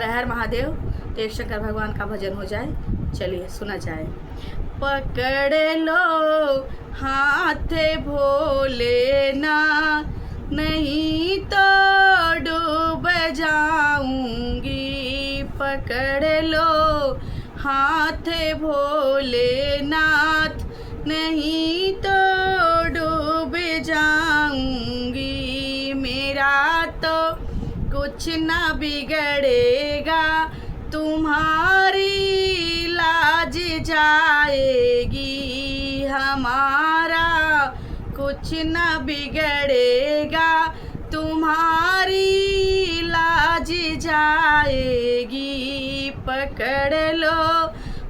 हर महादेव। तो एक शंकर भगवान का भजन हो जाए, चलिए सुना जाए। पकड़ लो हाथ भोलेनाथ, नहीं तो डूब जाऊंगी। पकड़ लो हाथ भोलेनाथ, नहीं तो डूब जाऊंगी। मेरा तो कुछ ना बिगड़ेगा, तुम्हारी लाज जाएगी। हमारा कुछ ना बिगड़ेगा, तुम्हारी लाज जाएगी। पकड़ लो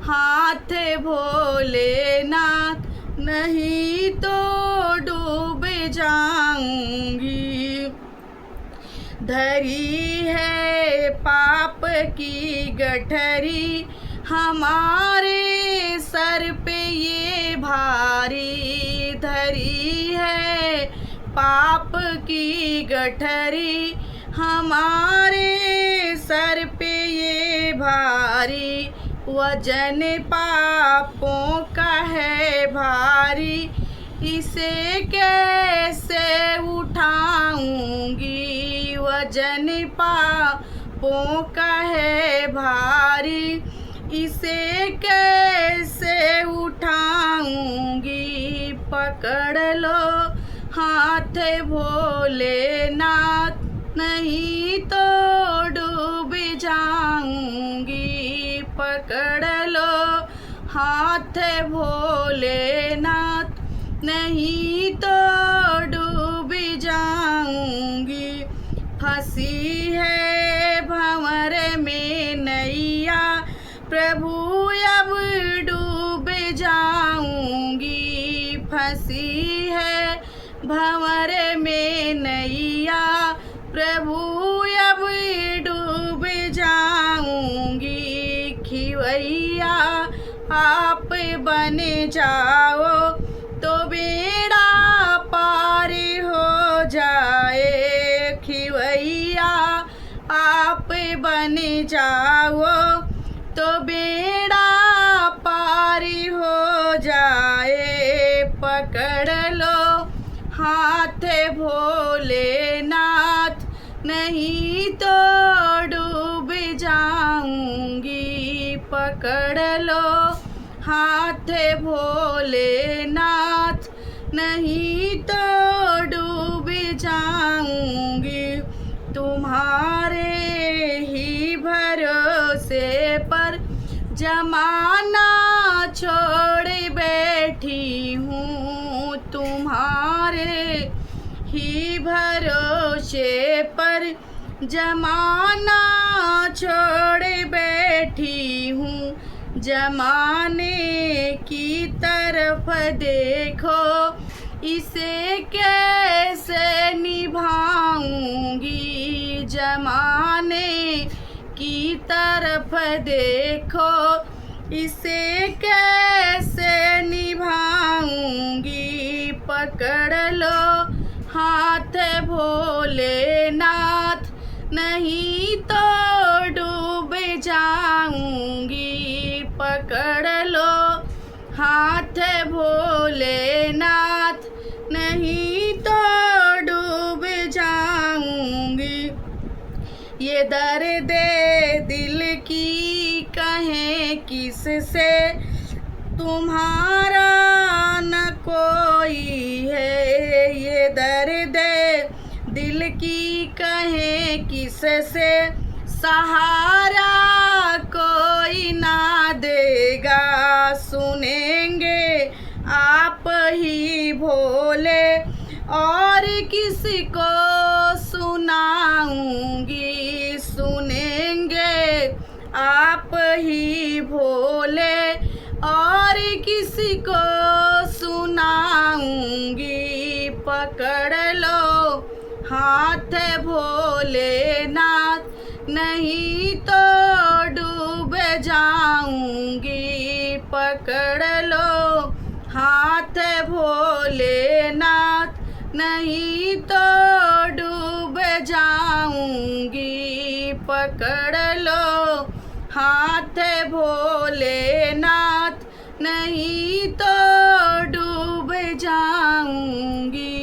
हाथ भोलेनाथ, नहीं तो डूब जाऊंगी। धरी है पाप की गठरी, हमारे सर पे ये भारी। धरी है पाप की गठरी, हमारे सर पे ये भारी। वजन पापों का है भारी, इसे कैसे उठाऊंगी। वजन पापों का है भारी, इसे कैसे उठाऊंगी। पकड़ लो हाथ भोलेनाथ, नहीं तो डूब जाऊंगी। पकड़ लो हाथ भोलेनाथ, नहीं तो डूब जाऊंगी। फंसी है भंवर में नैया, प्रभु अब डूब जाऊंगी। फंसी है भंवर में नैया, प्रभु अब डूब जाऊंगी। खिवैया आप बन जाओ, तो बेड़ा पार हो जाए। खिवैया आप बन जाओ, तो बेड़ा पार हो जाए। पकड़ लो हाथ भोलेनाथ, नहीं तो डूब जाऊंगी। पकड़ लो हाथ भोलेनाथ, नहीं तो डूब जाऊंगी। तुम्हारे ही भरोसे पर जमाना छोड़ बैठी हूँ। तुम्हारे ही भरोसे पर जमाना छोड़ बैठी हूँ। जमाने की तरफ देखो, इसे कैसे निभाऊंगी। जमाने की तरफ देखो, इसे कैसे निभाऊंगी। पकड़ लो हाथ भोलेनाथ, नहीं तो डूब जाऊंगी। पकड़ लो हाथ भोलेनाथ, नहीं तो डूब जाऊंगी। ये दर्द दिल की कहें किससे, तुम्हारा न कोई है। ये दर्द दिल की कहें किससे, सहारा कोई ना देगा। सुनेंगे आप ही भोले, और किसी को सुनाऊंगी। सुनेंगे आप ही भोले, और किसी को सुनाऊंगी। पकड़ लो हाथ भोलेनाथ, नहीं तो डूब जाऊंगी। पकड़ लो हाथ भोलेनाथ, नहीं तो डूब जाऊंगी। पकड़ लो हाथ भोलेनाथ, नहीं तो डूब जाऊंगी।